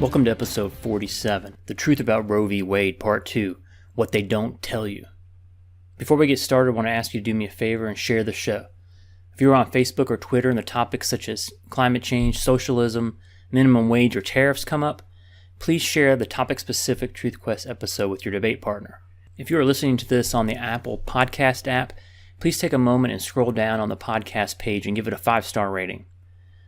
Welcome to episode 47, The Truth About Roe v. Wade, Part 2, What They Don't Tell You. Before we get started, I want to ask you to do me a favor and share the show. If you're on Facebook or Twitter and the topics such as climate change, socialism, minimum wage, or tariffs come up, please share the topic-specific Truth Quest episode with your debate partner. If you are listening to this on the Apple Podcast app, please take a moment and scroll down on the podcast page and give it a 5-star rating.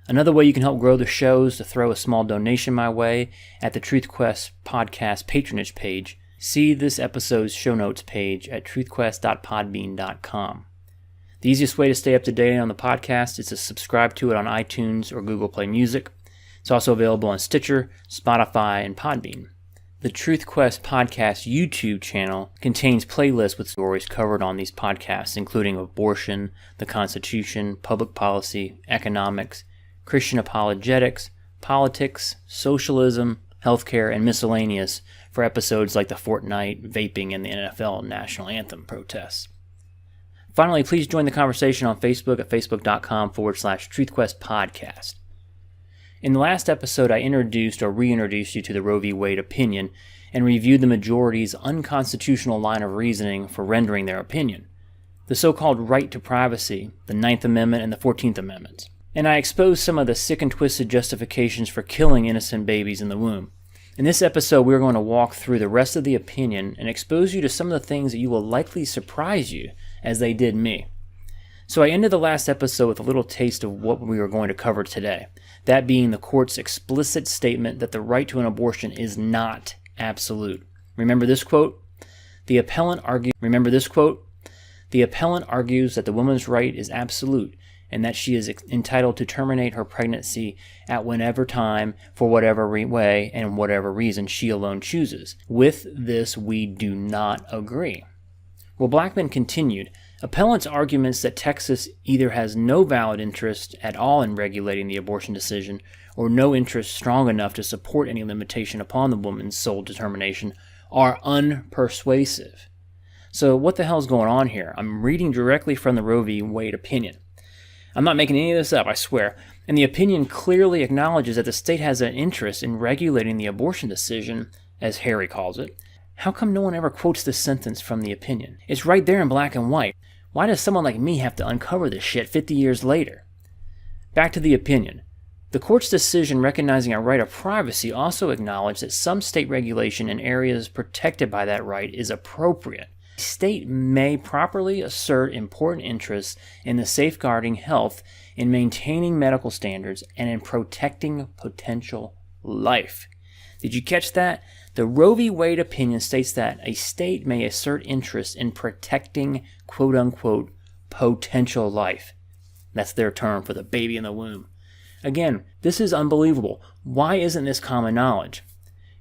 Another way you can help grow the show is to throw a small donation my way at the Truth Quest podcast patronage page. See this episode's show notes page at truthquest.podbean.com. The easiest way to stay up to date on the podcast is to subscribe to it on iTunes or Google Play Music. It's also available on Stitcher, Spotify, and Podbean. The Truth Quest podcast YouTube channel contains playlists with stories covered on these podcasts, including abortion, the Constitution, public policy, economics, Christian apologetics, politics, socialism, healthcare, and miscellaneous for episodes like the Fortnite, vaping, and the NFL national anthem protests. Finally, please join the conversation on Facebook at facebook.com/TruthQuestPodcast. In the last episode, I introduced or reintroduced you to the Roe v. Wade opinion and reviewed the majority's unconstitutional line of reasoning for rendering their opinion, the so-called right to privacy, the 9th Amendment, and the 14th Amendments. And I exposed some of the sick and twisted justifications for killing innocent babies in the womb. In this episode, we're going to walk through the rest of the opinion and expose you to some of the things that you will likely surprise you, as they did me. So I ended the last episode with a little taste of what we are going to cover today, that being the court's explicit statement that the right to an abortion is not absolute. Remember this quote? The appellant argues that the woman's right is absolute, and that she is entitled to terminate her pregnancy at whatever time, for whatever way, and whatever reason she alone chooses. With this, we do not agree. Well, Blackmun continued, appellant's arguments that Texas either has no valid interest at all in regulating the abortion decision, or no interest strong enough to support any limitation upon the woman's sole determination, are unpersuasive. So what the hell's going on here? I'm reading directly from the Roe v. Wade opinion. I'm not making any of this up, I swear. And the opinion clearly acknowledges that the state has an interest in regulating the abortion decision, as Harry calls it. How come no one ever quotes this sentence from the opinion? It's right there in black and white. Why does someone like me have to uncover this shit 50 years later? Back to the opinion. The court's decision recognizing a right of privacy also acknowledged that some state regulation in areas protected by that right is appropriate. The state may properly assert important interests in the safeguarding health, in maintaining medical standards, and in protecting potential life. Did you catch that? The Roe v. Wade opinion states that a state may assert interest in protecting, quote-unquote, potential life. That's their term for the baby in the womb. Again, this is unbelievable. Why isn't this common knowledge?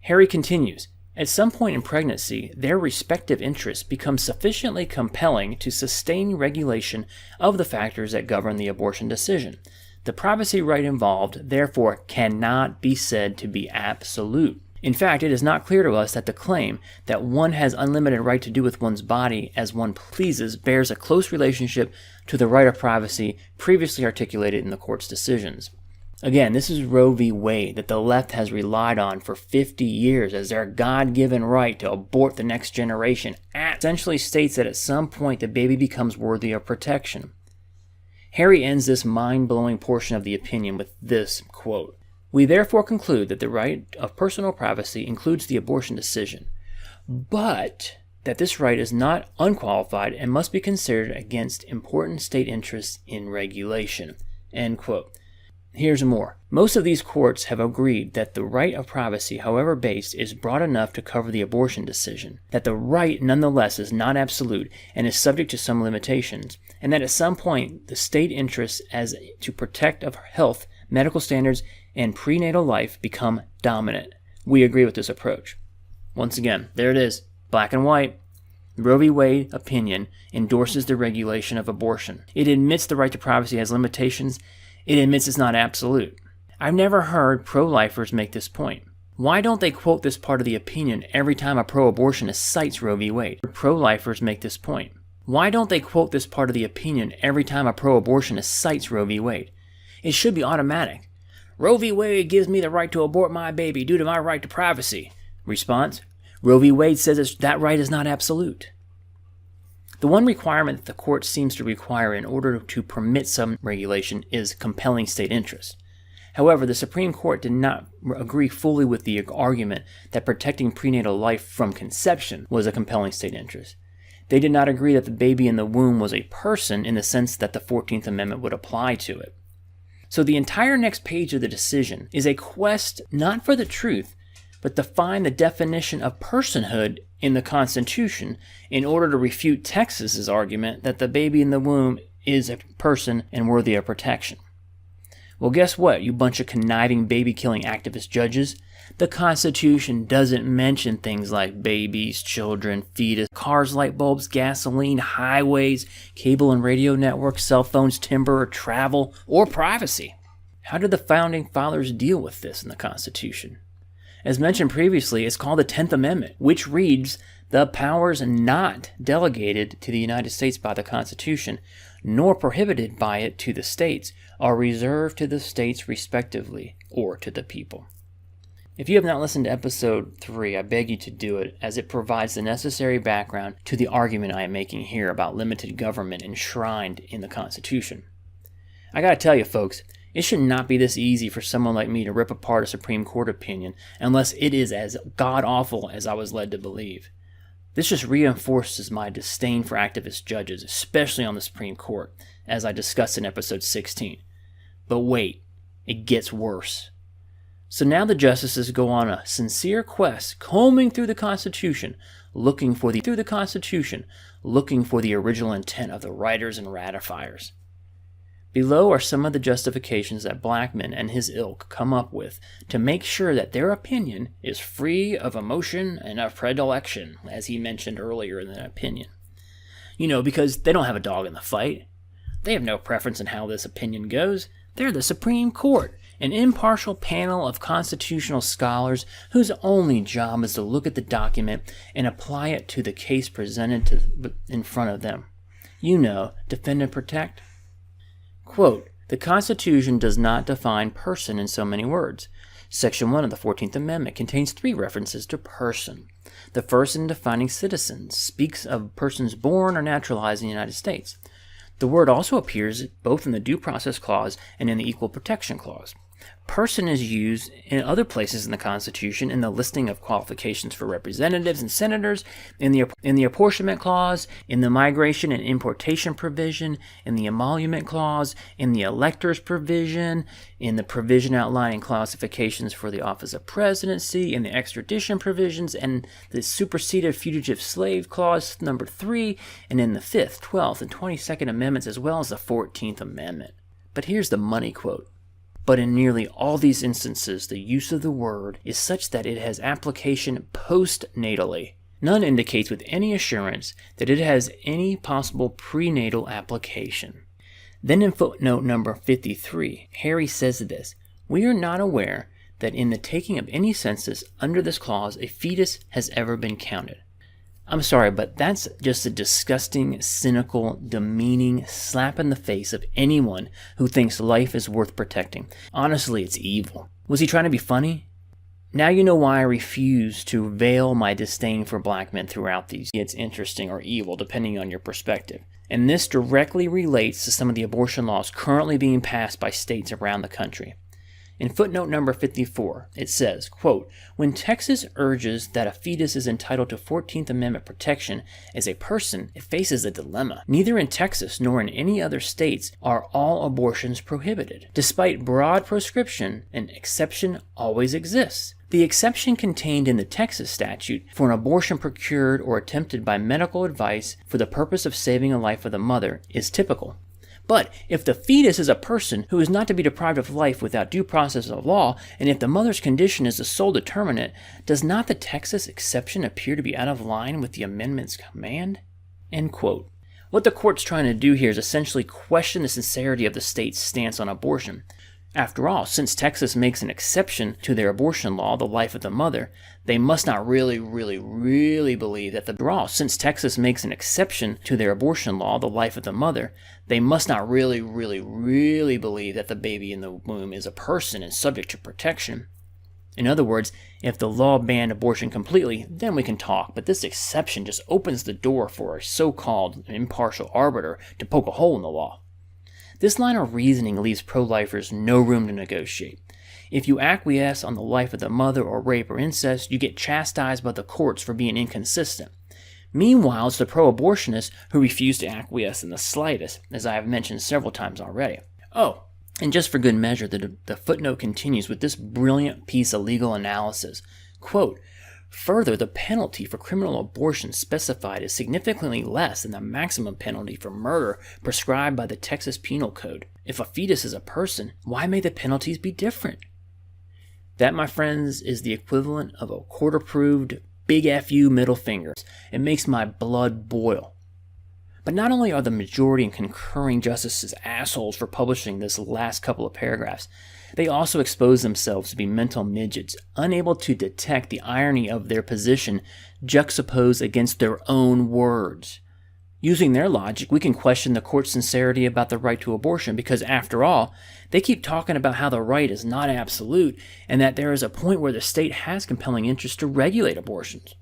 Harry continues, at some point in pregnancy, their respective interests become sufficiently compelling to sustain regulation of the factors that govern the abortion decision. The privacy right involved, therefore, cannot be said to be absolute. In fact, it is not clear to us that the claim that one has unlimited right to do with one's body as one pleases bears a close relationship to the right of privacy previously articulated in the court's decisions. Again, this is Roe v. Wade that the left has relied on for 50 years as their God-given right to abort the next generation. It essentially states that at some point the baby becomes worthy of protection. Harry ends this mind-blowing portion of the opinion with this quote, we therefore conclude that the right of personal privacy includes the abortion decision, but that this right is not unqualified and must be considered against important state interests in regulation. End quote. Here's more. Most of these courts have agreed that the right of privacy, however based, is broad enough to cover the abortion decision, that the right nonetheless is not absolute and is subject to some limitations, and that at some point the state interests as to protect of health, medical standards, and prenatal life become dominant. We agree with this approach. Once again, there it is, black and white. Roe v. Wade opinion endorses the regulation of abortion. It admits the right to privacy has limitations. It admits it's not absolute. I've never heard pro-lifers make this point. Why don't they quote this part of the opinion every time a pro-abortionist cites Roe v. Wade? Pro-lifers make this point. Why don't they quote this part of the opinion every time a pro-abortionist cites Roe v. Wade? It should be automatic. Roe v. Wade gives me the right to abort my baby due to my right to privacy. Response: Roe v. Wade says that right is not absolute. The one requirement that the court seems to require in order to permit some regulation is compelling state interest. However, the Supreme Court did not agree fully with the argument that protecting prenatal life from conception was a compelling state interest. They did not agree that the baby in the womb was a person in the sense that the 14th Amendment would apply to it. So the entire next page of the decision is a quest not for the truth, but to find the definition of personhood in the Constitution in order to refute Texas's argument that the baby in the womb is a person and worthy of protection. Well, guess what, you bunch of conniving baby-killing activist judges? The Constitution doesn't mention things like babies, children, fetus, cars, light bulbs, gasoline, highways, cable and radio networks, cell phones, timber, travel, or privacy. How did the Founding Fathers deal with this in the Constitution? As mentioned previously, it's called the 10th Amendment, which reads, "The powers not delegated to the United States by the Constitution, nor prohibited by it to the states, are reserved to the states respectively, or to the people." If you have not listened to episode 3, I beg you to do it, as it provides the necessary background to the argument I am making here about limited government enshrined in the Constitution. I gotta tell you folks, it should not be this easy for someone like me to rip apart a Supreme Court opinion unless it is as god-awful as I was led to believe. This just reinforces my disdain for activist judges, especially on the Supreme Court, as I discussed in episode 16. But wait, it gets worse. So now the justices go on a sincere quest, combing through the Constitution, looking for the original intent of the writers and ratifiers. Below are some of the justifications that Blackmun and his ilk come up with to make sure that their opinion is free of emotion and of predilection, as he mentioned earlier in the opinion. Because they don't have a dog in the fight. They have no preference in how this opinion goes. They're the Supreme Court, an impartial panel of constitutional scholars whose only job is to look at the document and apply it to the case presented in front of them. Defend and protect. Quote, "The Constitution does not define person in so many words. Section 1 of the 14th Amendment contains 3 references to person. The first, in defining citizens, speaks of persons born or naturalized in the United States. The word also appears both in the Due Process Clause and in the Equal Protection Clause. Person is used in other places in the Constitution in the listing of qualifications for representatives and senators, in the Apportionment Clause, in the Migration and Importation Provision, in the Emolument Clause, in the Electors Provision, in the provision outlining classifications for the office of presidency, in the extradition provisions, and the superseded Fugitive Slave Clause number 3, and in the 5th, 12th, and 22nd Amendments, as well as the 14th Amendment." But here's the money quote. "But in nearly all these instances, the use of the word is such that it has application postnatally. None indicates with any assurance that it has any possible prenatal application." Then in footnote number 53, Harry says this, "We are not aware that in the taking of any census under this clause, a fetus has ever been counted." I'm sorry, but that's just a disgusting, cynical, demeaning slap in the face of anyone who thinks life is worth protecting. Honestly, it's evil. Was he trying to be funny? Now you know why I refuse to veil my disdain for black men throughout these. It's interesting or evil, depending on your perspective. And this directly relates to some of the abortion laws currently being passed by states around the country. In footnote number 54, it says, quote, "When Texas urges that a fetus is entitled to 14th Amendment protection as a person, it faces a dilemma. Neither in Texas nor in any other states are all abortions prohibited. Despite broad proscription, an exception always exists. The exception contained in the Texas statute for an abortion procured or attempted by medical advice for the purpose of saving a life of the mother is typical. But if the fetus is a person who is not to be deprived of life without due process of law, and if the mother's condition is the sole determinant, does not the Texas exception appear to be out of line with the amendment's command?" End quote. What the court's trying to do here is essentially question the sincerity of the state's stance on abortion. After all, since Texas makes an exception to their abortion law, the life of the mother, they must not really believe that since Texas makes an exception to their abortion law, the life of the mother, they must not really believe that the baby in the womb is a person and subject to protection. In other words, if the law banned abortion completely, then we can talk, but this exception just opens the door for a so-called impartial arbiter to poke a hole in the law. This line of reasoning leaves pro-lifers no room to negotiate. If you acquiesce on the life of the mother or rape or incest, you get chastised by the courts for being inconsistent. Meanwhile, it's the pro-abortionists who refuse to acquiesce in the slightest, as I have mentioned several times already. Oh, and just for good measure, the footnote continues with this brilliant piece of legal analysis. Quote, further, the penalty for criminal abortion specified is significantly less than the maximum penalty for murder prescribed by the Texas Penal Code. If a fetus is a person, why may the penalties be different? That, my friends, is the equivalent of a court-approved big FU middle finger. It makes my blood boil. But not only are the majority and concurring justices assholes for publishing this last couple of paragraphs, they also expose themselves to be mental midgets, unable to detect the irony of their position juxtaposed against their own words. Using their logic, we can question the court's sincerity about the right to abortion because, after all, they keep talking about how the right is not absolute and that there is a point where the state has compelling interest to regulate abortions.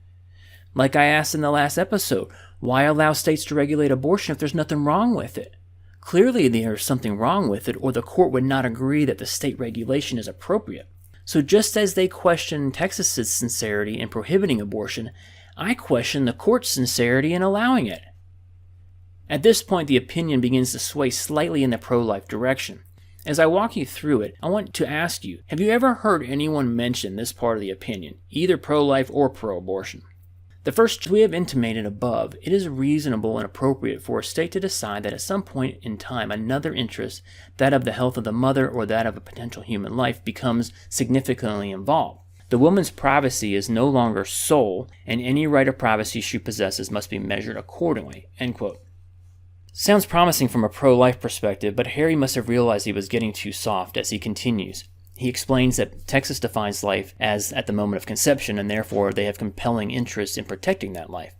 Like I asked in the last episode, why allow states to regulate abortion if there's nothing wrong with it? Clearly there's something wrong with it, or the court would not agree that the state regulation is appropriate. So just as they question Texas's sincerity in prohibiting abortion, I question the court's sincerity in allowing it. At this point, the opinion begins to sway slightly in the pro-life direction. As I walk you through it, I want to ask you, have you ever heard anyone mention this part of the opinion, either pro-life or pro-abortion? The first we have intimated above, it is reasonable and appropriate for a state to decide that at some point in time another interest, that of the health of the mother or that of a potential human life, becomes significantly involved. The woman's privacy is no longer sole, and any right of privacy she possesses must be measured accordingly. End quote. Sounds promising from a pro-life perspective, but Harry must have realized he was getting too soft as he continues. He explains that Texas defines life as at the moment of conception, and therefore they have compelling interest in protecting that life.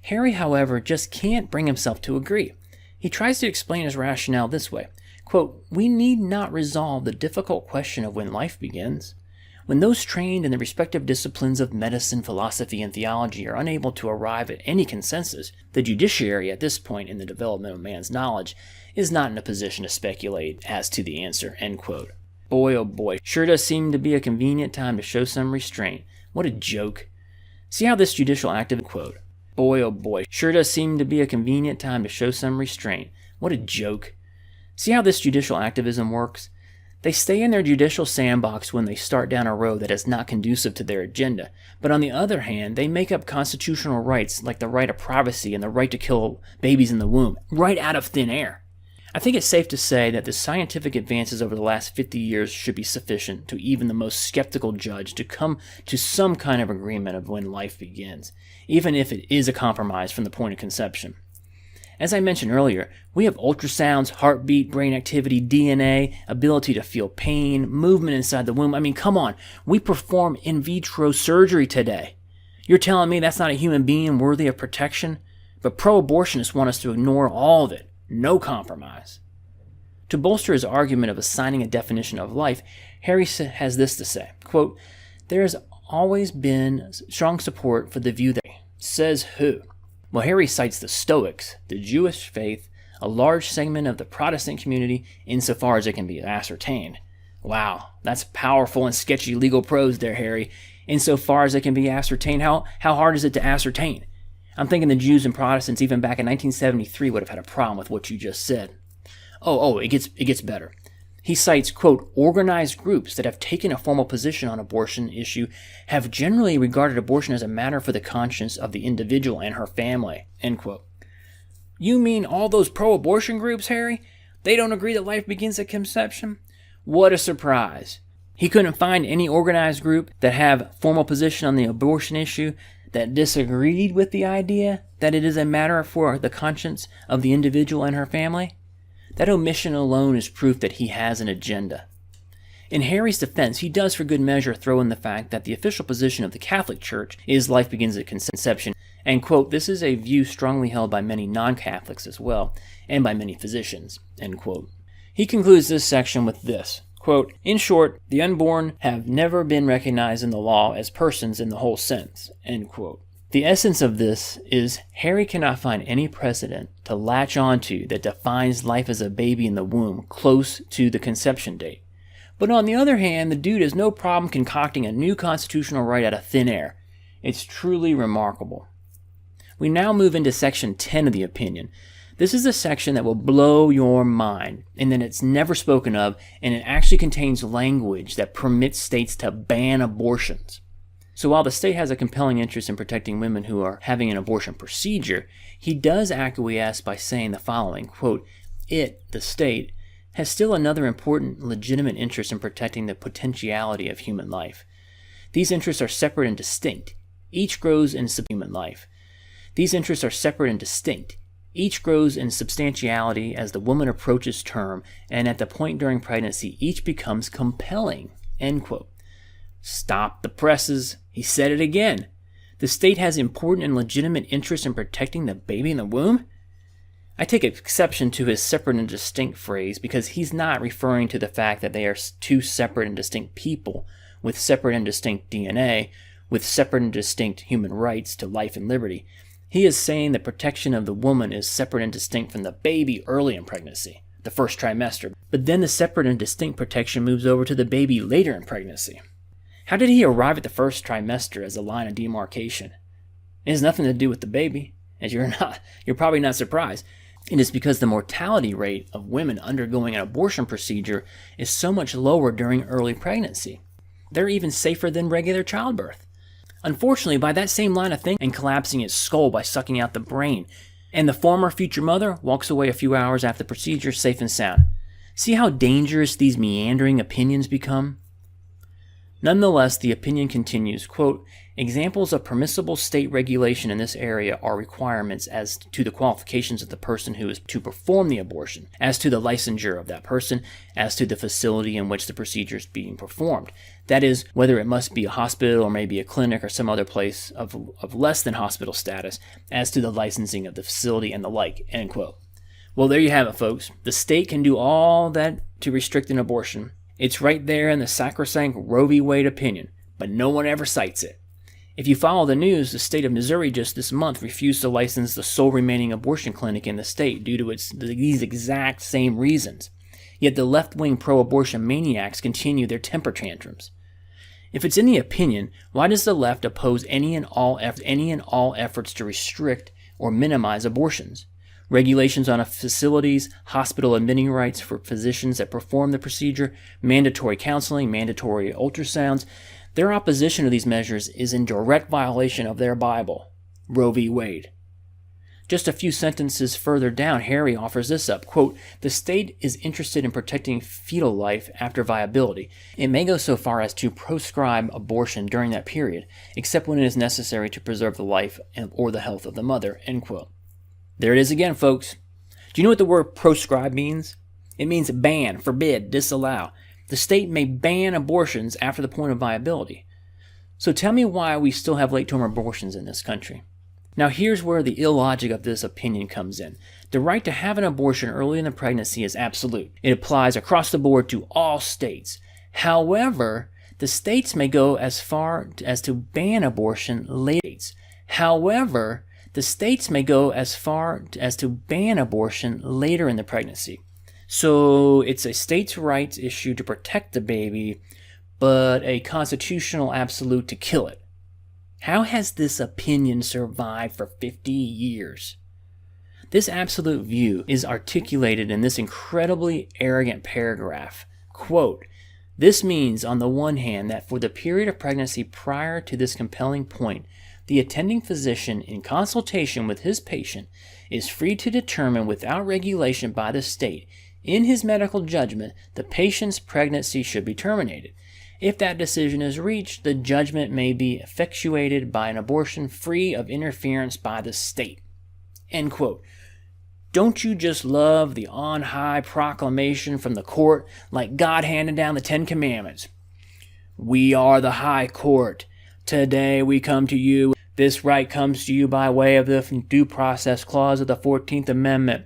Harry, however, just can't bring himself to agree. He tries to explain his rationale this way. Quote, we need not resolve the difficult question of when life begins. When those trained in the respective disciplines of medicine, philosophy, and theology are unable to arrive at any consensus, the judiciary at this point in the development of man's knowledge is not in a position to speculate as to the answer. End quote. Boy, oh boy, sure does seem to be a convenient time to show some restraint. What a joke. See how this judicial activism, quote, boy, oh boy, sure does seem to be a convenient time to show some restraint. What a joke. See how this judicial activism works? They stay in their judicial sandbox when they start down a road that is not conducive to their agenda, but on the other hand, they make up constitutional rights like the right of privacy and the right to kill babies in the womb, right out of thin air. I think it's safe to say that the scientific advances over the last 50 years should be sufficient to even the most skeptical judge to come to some kind of agreement of when life begins, even if it is a compromise from the point of conception. As I mentioned earlier, we have ultrasounds, heartbeat, brain activity, DNA, ability to feel pain, movement inside the womb. I mean, come on, we perform in vitro surgery today. You're telling me that's not a human being worthy of protection? But pro-abortionists want us to ignore all of it. No compromise. To bolster his argument of assigning a definition of life, Harry has this to say, quote, there has always been strong support for the view that, says who? Well, Harry cites the Stoics, the Jewish faith, a large segment of the Protestant community, insofar as it can be ascertained. Wow, that's powerful and sketchy legal prose there, Harry. Insofar as it can be ascertained, how hard is it to ascertain? I'm thinking the Jews and Protestants even back in 1973 would have had a problem with what you just said. It gets better. He cites, quote, organized groups that have taken a formal position on abortion issue have generally regarded abortion as a matter for the conscience of the individual and her family, end quote. You mean all those pro-abortion groups, Harry? They don't agree that life begins at conception? What a surprise. He couldn't find any organized group that have formal position on the abortion issue that disagreed with the idea that it is a matter for the conscience of the individual and her family? That omission alone is proof that he has an agenda. In Harry's defense, he does for good measure throw in the fact that the official position of the Catholic Church is life begins at conception, and, quote, this is a view strongly held by many non-Catholics as well, and by many physicians, end quote. He concludes this section with this, quote, in short, the unborn have never been recognized in the law as persons in the whole sense, end quote. The essence of this is Harry cannot find any precedent to latch onto that defines life as a baby in the womb close to the conception date. But on the other hand, the dude has no problem concocting a new constitutional right out of thin air. It's truly remarkable. We now move into section 10 of the opinion. This is a section that will blow your mind, and that it's never spoken of, and it actually contains language that permits states to ban abortions. So while the state has a compelling interest in protecting women who are having an abortion procedure, he does acquiesce by saying the following, quote, it, the state, has still another important legitimate interest in protecting the potentiality of human life. These interests are separate and distinct. Each grows in human life. These interests are separate and distinct. Each grows in substantiality as the woman approaches term, and at the point during pregnancy, each becomes compelling, end quote. Stop the presses. He said it again. The state has important and legitimate interest in protecting the baby in the womb? I take exception to his separate and distinct phrase because he's not referring to the fact that they are two separate and distinct people with separate and distinct DNA, with separate and distinct human rights to life and liberty. He is saying the protection of the woman is separate and distinct from the baby early in pregnancy, the first trimester, but then the separate and distinct protection moves over to the baby later in pregnancy. How did he arrive at the first trimester as a line of demarcation? It has nothing to do with the baby, as you're probably not surprised. It is because the mortality rate of women undergoing an abortion procedure is so much lower during early pregnancy. They're even safer than regular childbirth. Unfortunately, by that same line of thinking and collapsing its skull by sucking out the brain, and the former future mother walks away a few hours after the procedure safe and sound. See how dangerous these meandering opinions become? Nonetheless, the opinion continues, quote, examples of permissible state regulation in this area are requirements as to the qualifications of the person who is to perform the abortion, as to the licensure of that person, as to the facility in which the procedure is being performed. That is, whether it must be a hospital or maybe a clinic or some other place of less than hospital status, as to the licensing of the facility and the like, end quote. Well, there you have it, folks. The state can do all that to restrict an abortion. It's right there in the sacrosanct Roe v. Wade opinion, but no one ever cites it. If you follow the news, the state of Missouri just this month refused to license the sole remaining abortion clinic in the state due to these exact same reasons. Yet the left-wing pro-abortion maniacs continue their temper tantrums. If it's in the opinion, why does the left oppose any and all efforts to restrict or minimize abortions? Regulations on facilities, hospital admitting rights for physicians that perform the procedure, mandatory counseling, mandatory ultrasounds. Their opposition to these measures is in direct violation of their Bible, Roe v. Wade. Just a few sentences further down, Harry offers this up, quote, the state is interested in protecting fetal life after viability. It may go so far as to proscribe abortion during that period, except when it is necessary to preserve the life or the health of the mother, end quote. There it is again, folks. Do you know what the word proscribe means? It means ban, forbid, disallow. The state may ban abortions after the point of viability. So tell me why we still have late-term abortions in this country. Now here's where the illogic of this opinion comes in. The right to have an abortion early in the pregnancy is absolute. It applies across the board to all states. However, the states may go as far as to ban abortion later. However, the states may go as far as to ban abortion later in the pregnancy. So it's a states' rights issue to protect the baby, but a constitutional absolute to kill it. How has this opinion survived for 50 years? This absolute view is articulated in this incredibly arrogant paragraph. Quote, this means, on the one hand, that for the period of pregnancy prior to this compelling point, the attending physician, in consultation with his patient, is free to determine without regulation by the state, in his medical judgment, the patient's pregnancy should be terminated. If that decision is reached, the judgment may be effectuated by an abortion free of interference by the state. End quote. Don't you just love the on-high proclamation from the court like God handed down the Ten Commandments? We are the high court. Today we come to you. This right comes to you by way of the due process clause of the 14th Amendment,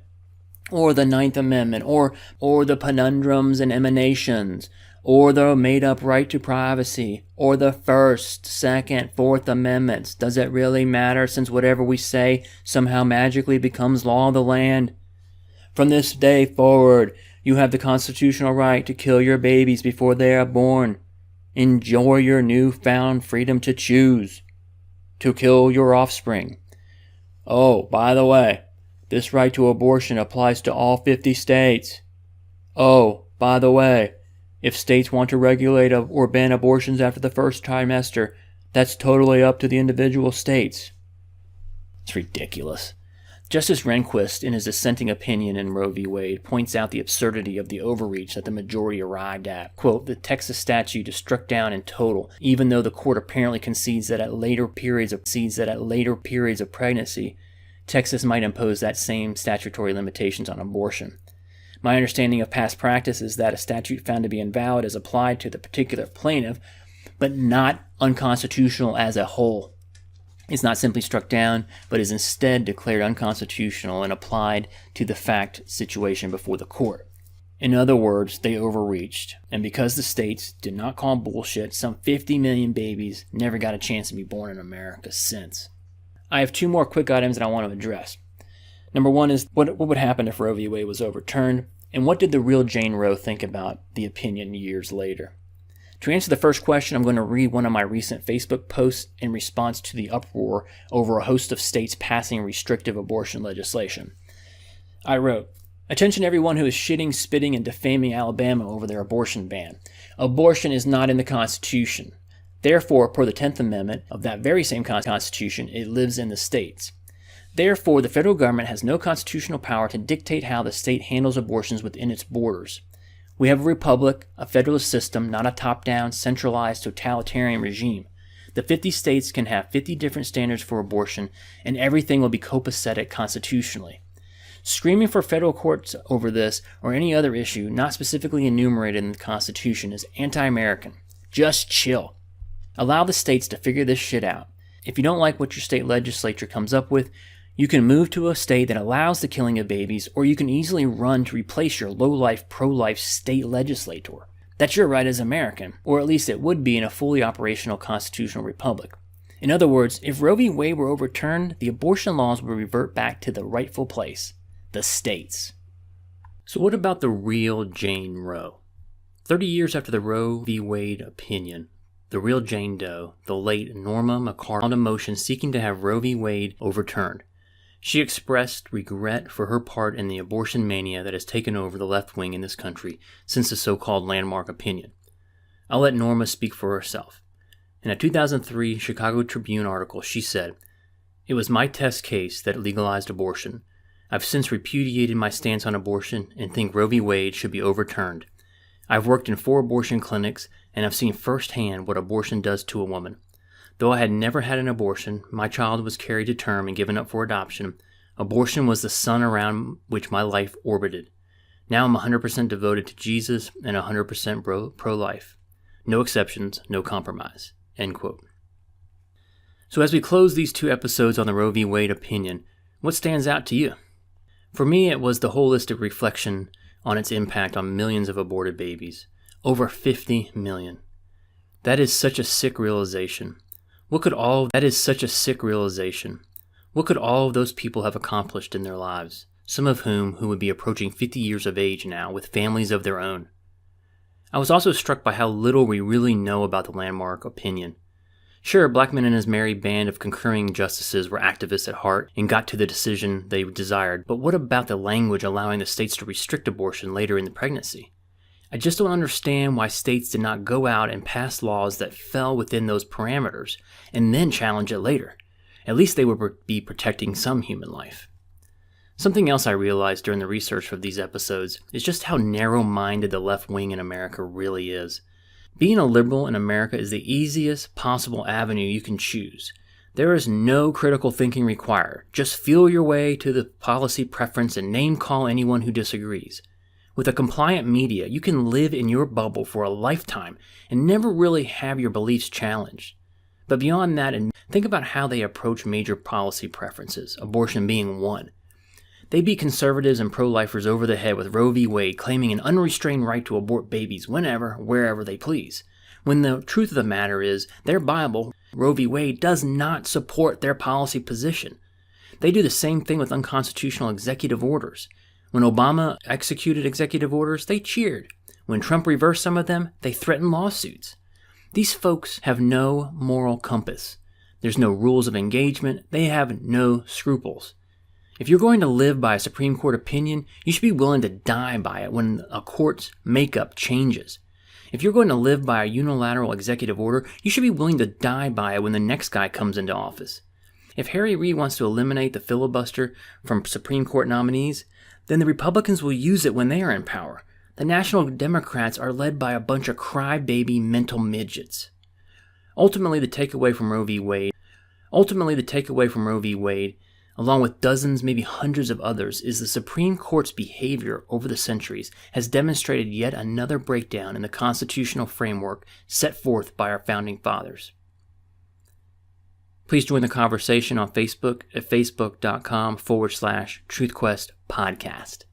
or the 9th Amendment, or the penumbrums and emanations, or the made-up right to privacy, or the 1st, 2nd, 4th Amendments. Does it really matter, since whatever we say somehow magically becomes law of the land? From this day forward, you have the constitutional right to kill your babies before they are born. Enjoy your newfound freedom to choose, to kill your offspring. Oh, by the way, this right to abortion applies to all 50 states. Oh, by the way, if states want to regulate or ban abortions after the first trimester, that's totally up to the individual states. It's ridiculous. Justice Rehnquist, in his dissenting opinion in Roe v. Wade, points out the absurdity of the overreach that the majority arrived at. Quote, the Texas statute is struck down in total, even though the court apparently concedes that at later periods of pregnancy, Texas might impose that same statutory limitations on abortion. My understanding of past practice is that a statute found to be invalid is applied to the particular plaintiff, but not unconstitutional as a whole. It's not simply struck down, but is instead declared unconstitutional and applied to the fact situation before the court. In other words, they overreached, and because the states did not call bullshit, some 50 million babies never got a chance to be born in America since. I have two more quick items that I want to address. Number one is, what would happen if Roe v. Wade was overturned, and what did the real Jane Roe think about the opinion years later? To answer the first question, I'm going to read one of my recent Facebook posts in response to the uproar over a host of states passing restrictive abortion legislation. I wrote, "Attention everyone who is shitting, spitting, and defaming Alabama over their abortion ban. Abortion is not in the Constitution. Therefore, per the 10th Amendment of that very same Constitution, it lives in the states. Therefore, the federal government has no constitutional power to dictate how the state handles abortions within its borders. We have a republic, a federalist system, not a top-down, centralized, totalitarian regime. The 50 states can have 50 different standards for abortion, and everything will be copacetic constitutionally. Screaming for federal courts over this or any other issue not specifically enumerated in the Constitution is anti-American. Just chill. Allow the states to figure this shit out. If you don't like what your state legislature comes up with, you can move to a state that allows the killing of babies, or you can easily run to replace your low-life, pro-life state legislator. That's your right as American, or at least it would be in a fully operational constitutional republic. In other words, if Roe v. Wade were overturned, the abortion laws would revert back to the rightful place, the states." So what about the real Jane Roe? 30 years after the Roe v. Wade opinion, the real Jane Doe, the late Norma McCarty, filed a motion seeking to have Roe v. Wade overturned. She expressed regret for her part in the abortion mania that has taken over the left wing in this country since the so-called landmark opinion. I'll let Norma speak for herself. In a 2003 Chicago Tribune article, she said, "It was my test case that legalized abortion. I've since repudiated my stance on abortion and think Roe v. Wade should be overturned. I've worked in 4 abortion clinics and I've seen firsthand what abortion does to a woman. Though I had never had an abortion, my child was carried to term and given up for adoption. Abortion was the sun around which my life orbited. Now I'm 100% devoted to Jesus and 100% pro-life. No exceptions, no compromise." End quote. So as we close these 2 episodes on the Roe v. Wade opinion, what stands out to you? For me, it was the holistic reflection on its impact on millions of aborted babies. Over 50 million. That is such a sick realization. What could all of those people have accomplished in their lives, some of whom would be approaching 50 years of age now with families of their own? I was also struck by how little we really know about the landmark opinion. Sure, Blackmun and his merry band of concurring justices were activists at heart and got to the decision they desired, but what about the language allowing the states to restrict abortion later in the pregnancy? I just don't understand why states did not go out and pass laws that fell within those parameters and then challenge it later. At least they would be protecting some human life. Something else I realized during the research for these episodes is just how narrow-minded the left wing in America really is. Being a liberal in America is the easiest possible avenue you can choose. There is no critical thinking required. Just feel your way to the policy preference and name-call anyone who disagrees. With a compliant media, you can live in your bubble for a lifetime and never really have your beliefs challenged. But beyond that, and think about how they approach major policy preferences, abortion being one. They beat conservatives and pro-lifers over the head with Roe v. Wade claiming an unrestrained right to abort babies whenever, wherever they please. When the truth of the matter is, their Bible, Roe v. Wade, does not support their policy position. They do the same thing with unconstitutional executive orders. When Obama executed executive orders, they cheered. When Trump reversed some of them, they threatened lawsuits. These folks have no moral compass. There's no rules of engagement. They have no scruples. If you're going to live by a Supreme Court opinion, you should be willing to die by it when a court's makeup changes. If you're going to live by a unilateral executive order, you should be willing to die by it when the next guy comes into office. If Harry Reid wants to eliminate the filibuster from Supreme Court nominees, then the Republicans will use it when they are in power. The National Democrats are led by a bunch of crybaby mental midgets. Ultimately, the takeaway from Roe v. Wade, along with dozens, maybe hundreds of others, is the Supreme Court's behavior over the centuries has demonstrated yet another breakdown in the constitutional framework set forth by our founding fathers. Please join the conversation on Facebook at facebook.com/TruthQuest podcast.